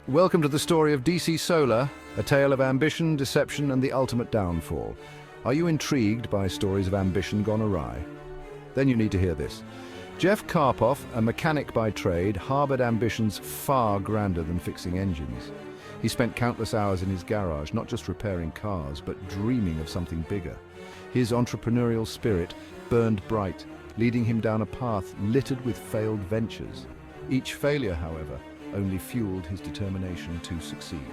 Welcome to the story of DC Solar, a tale of ambition, deception, and the ultimate downfall. Are you intrigued by stories of ambition gone awry? Then you need to hear this. Jeff Carpoff, a mechanic by trade, harbored ambitions far grander than fixing engines. He spent countless hours in his garage, not just repairing cars, but dreaming of something bigger. His entrepreneurial spirit burned bright, leading him down a path littered with failed ventures. Each failure, however, only fueled his determination to succeed.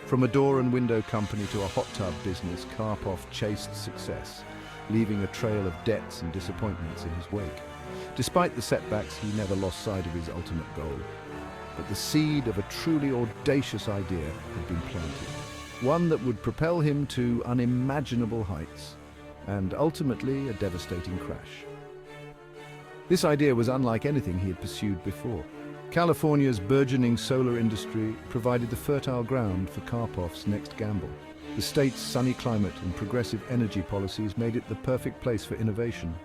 From a door and window company to a hot tub business, Carpoff chased success, leaving a trail of debts and disappointments in his wake. Despite the setbacks, he never lost sight of his ultimate goal. But the seed of a truly audacious idea had been planted, one that would propel him to unimaginable heights, and ultimately a devastating crash. This idea was unlike anything he had pursued before. California's burgeoning solar industry provided the fertile ground for Carpoff's next gamble. The state's sunny climate and progressive energy policies made it the perfect place for innovation.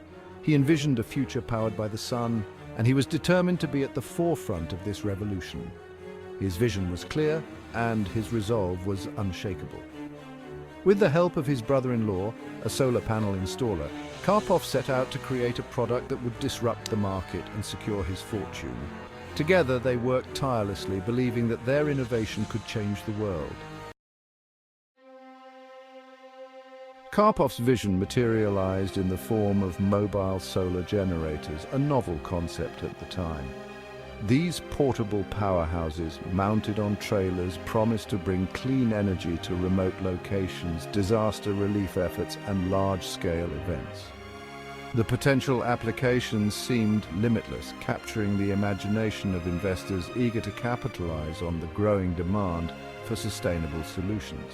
He envisioned a future powered by the sun, and he was determined to be at the forefront of this revolution. His vision was clear, and his resolve was unshakable. With the help of his brother-in-law, a solar panel installer, Carpoff set out to create a product that would disrupt the market and secure his fortune. Together, they worked tirelessly, believing that their innovation could change the world. Carpoff's vision materialized in the form of mobile solar generators, a novel concept at the time. These portable powerhouses, mounted on trailers, promised to bring clean energy to remote locations, disaster relief efforts, and large-scale events. The potential applications seemed limitless, capturing the imagination of investors eager to capitalize on the growing demand for sustainable solutions.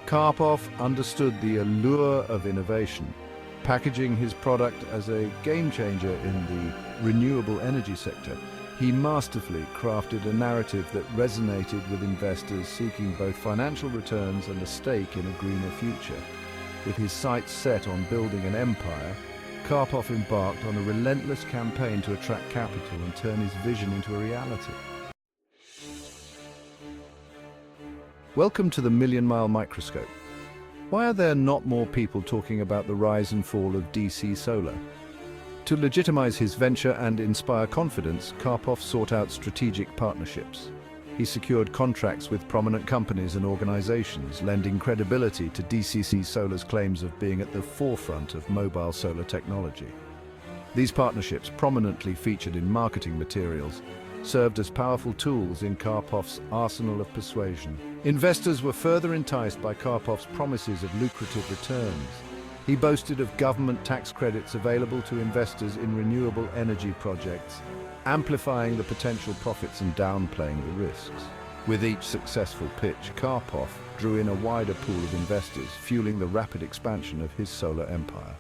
Carpoff understood the allure of innovation, packaging his product as a game-changer in the renewable energy sector. He masterfully crafted a narrative that resonated with investors seeking both financial returns and a stake in a greener future. With his sights set on building an empire, Carpoff embarked on a relentless campaign to attract capital and turn his vision into a reality. Welcome to the Million-Mile Microscope. Why are there not more people talking about the rise and fall of DC Solar? To legitimize his venture and inspire confidence, Carpoff sought out strategic partnerships. He secured contracts with prominent companies and organizations, lending credibility to DC Solar's claims of being at the forefront of mobile solar technology. These partnerships, prominently featured in marketing materials, served as powerful tools in Carpoff's arsenal of persuasion. Investors were further enticed by Carpoff's promises of lucrative returns. He boasted of government tax credits available to investors in renewable energy projects, amplifying the potential profits and downplaying the risks. With each successful pitch, Carpoff drew in a wider pool of investors, fueling the rapid expansion of his solar empire.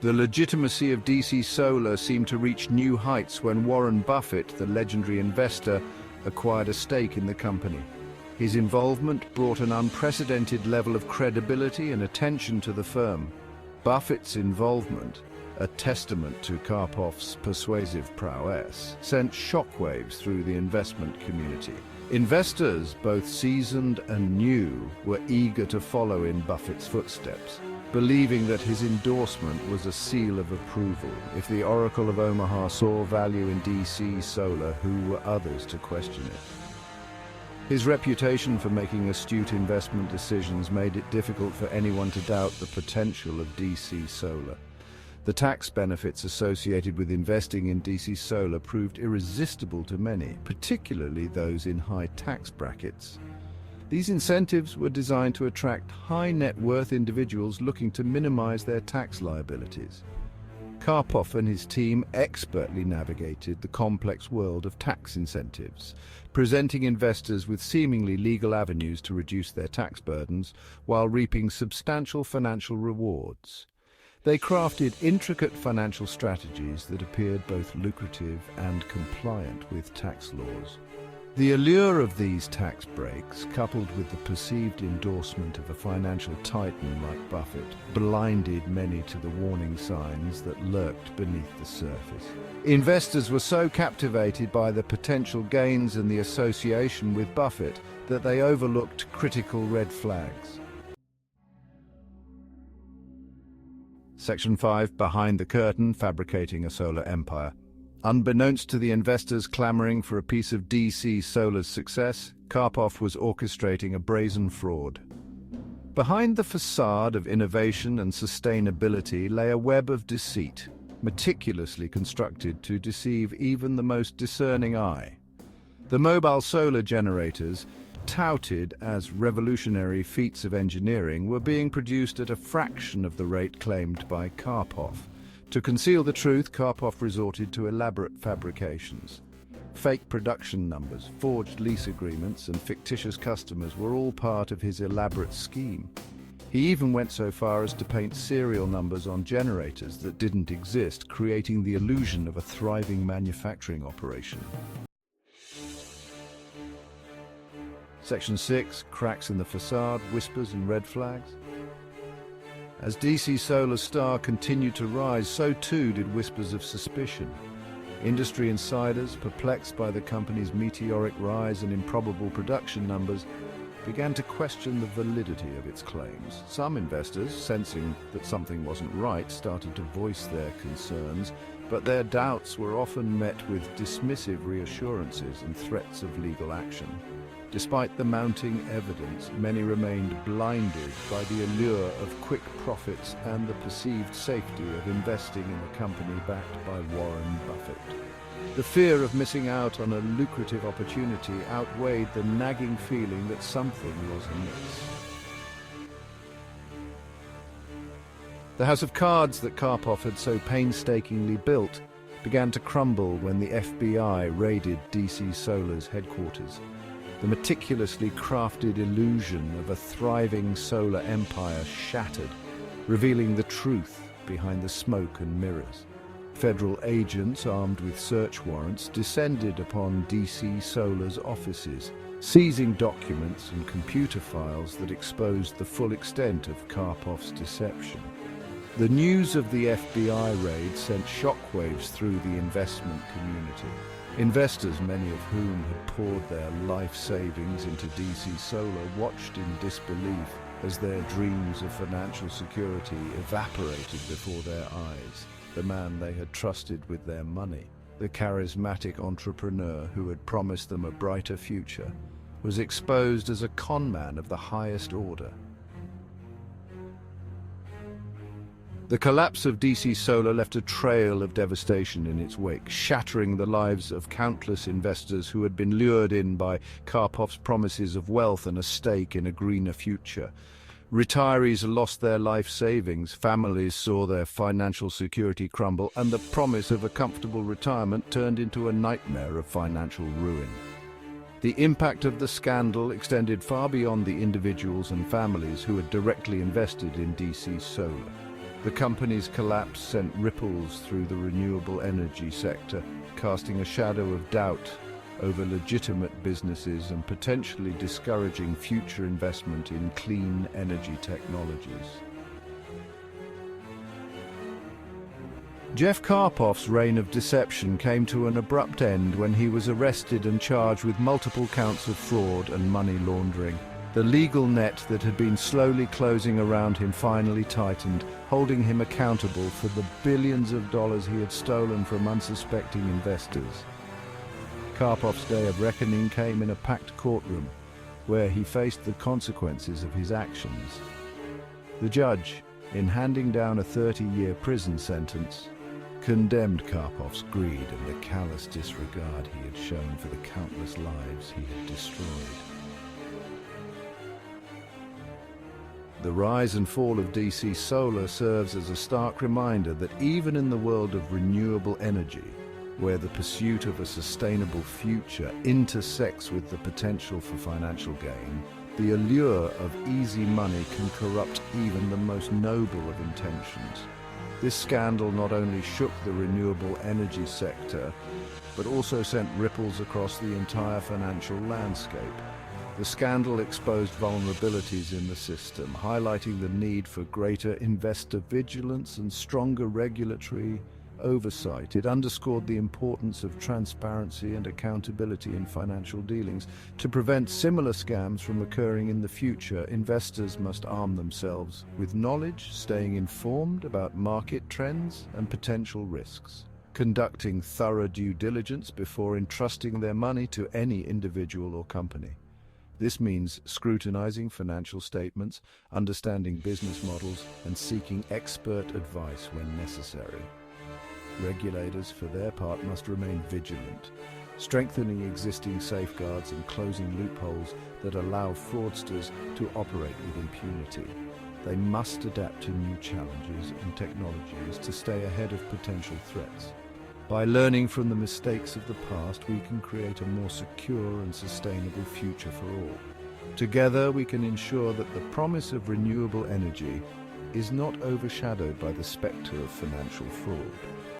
The legitimacy of DC Solar seemed to reach new heights when Warren Buffett, the legendary investor, acquired a stake in the company. His involvement brought an unprecedented level of credibility and attention to the firm. Buffett's involvement, a testament to Carpoff's persuasive prowess, sent shockwaves through the investment community. Investors, both seasoned and new, were eager to follow in Buffett's footsteps, believing that his endorsement was a seal of approval. If the Oracle of Omaha saw value in DC Solar, who were others to question it? His reputation for making astute investment decisions made it difficult for anyone to doubt the potential of DC Solar. The tax benefits associated with investing in DC Solar proved irresistible to many, particularly those in high tax brackets. These incentives were designed to attract high net worth individuals looking to minimize their tax liabilities. Carpoff and his team expertly navigated the complex world of tax incentives, presenting investors with seemingly legal avenues to reduce their tax burdens while reaping substantial financial rewards. They crafted intricate financial strategies that appeared both lucrative and compliant with tax laws. The allure of these tax breaks, coupled with the perceived endorsement of a financial titan like Buffett, blinded many to the warning signs that lurked beneath the surface. Investors were so captivated by the potential gains and the association with Buffett that they overlooked critical red flags. Section 5. Behind the curtain, fabricating a solar empire. Unbeknownst to the investors clamoring for a piece of DC Solar's success, Carpof was orchestrating a brazen fraud. Behind the facade of innovation and sustainability lay a web of deceit, meticulously constructed to deceive even the most discerning eye. The mobile solar generators, touted as revolutionary feats of engineering, were being produced at a fraction of the rate claimed by Carpof. To conceal the truth, Carpof resorted to elaborate fabrications. Fake production numbers, forged lease agreements, and fictitious customers were all part of his elaborate scheme. He even went so far as to paint serial numbers on generators that didn't exist, creating the illusion of a thriving manufacturing operation. Section 6. Cracks in the facade, whispers and red flags. As DC Solar's star continued to rise, so too did whispers of suspicion. Industry insiders, perplexed by the company's meteoric rise and improbable production numbers, began to question the validity of its claims. Some investors, sensing that something wasn't right, started to voice their concerns, but their doubts were often met with dismissive reassurances and threats of legal action. Despite the mounting evidence, many remained blinded by the allure of quick profits and the perceived safety of investing in a company backed by Warren Buffett. The fear of missing out on a lucrative opportunity outweighed the nagging feeling that something was amiss. The house of cards that Carpof had so painstakingly built began to crumble when the FBI raided DC Solar's headquarters. The meticulously crafted illusion of a thriving solar empire shattered, revealing the truth behind the smoke and mirrors. Federal agents armed with search warrants descended upon DC Solar's offices, seizing documents and computer files that exposed the full extent of Carpof's deception. The news of the FBI raid sent shockwaves through the investment community. Investors, many of whom had poured their life savings into DC Solar, watched in disbelief as their dreams of financial security evaporated before their eyes. The man they had trusted with their money, the charismatic entrepreneur who had promised them a brighter future, was exposed as a conman of the highest order. The collapse of DC Solar left a trail of devastation in its wake, shattering the lives of countless investors who had been lured in by Carpof's promises of wealth and a stake in a greener future. Retirees lost their life savings, families saw their financial security crumble, and the promise of a comfortable retirement turned into a nightmare of financial ruin. The impact of the scandal extended far beyond the individuals and families who had directly invested in DC Solar. The company's collapse sent ripples through the renewable energy sector, casting a shadow of doubt over legitimate businesses and potentially discouraging future investment in clean energy technologies. Jeff Carpof's reign of deception came to an abrupt end when he was arrested and charged with multiple counts of fraud and money laundering. The legal net that had been slowly closing around him finally tightened, holding him accountable for the billions of dollars he had stolen from unsuspecting investors. Carpof's day of reckoning came in a packed courtroom, where he faced the consequences of his actions. The judge, in handing down a 30-year prison sentence, condemned Carpof's greed and the callous disregard he had shown for the countless lives he had destroyed. The rise and fall of DC Solar serves as a stark reminder that even in the world of renewable energy, where the pursuit of a sustainable future intersects with the potential for financial gain, the allure of easy money can corrupt even the most noble of intentions. This scandal not only shook the renewable energy sector, but also sent ripples across the entire financial landscape. The scandal exposed vulnerabilities in the system, highlighting the need for greater investor vigilance and stronger regulatory oversight. It underscored the importance of transparency and accountability in financial dealings. To prevent similar scams from occurring in the future, investors must arm themselves with knowledge, staying informed about market trends and potential risks, conducting thorough due diligence before entrusting their money to any individual or company. This means scrutinizing financial statements, understanding business models, and seeking expert advice when necessary. Regulators, for their part, must remain vigilant, strengthening existing safeguards and closing loopholes that allow fraudsters to operate with impunity. They must adapt to new challenges and technologies to stay ahead of potential threats. By learning from the mistakes of the past, we can create a more secure and sustainable future for all. Together, we can ensure that the promise of renewable energy is not overshadowed by the specter of financial fraud.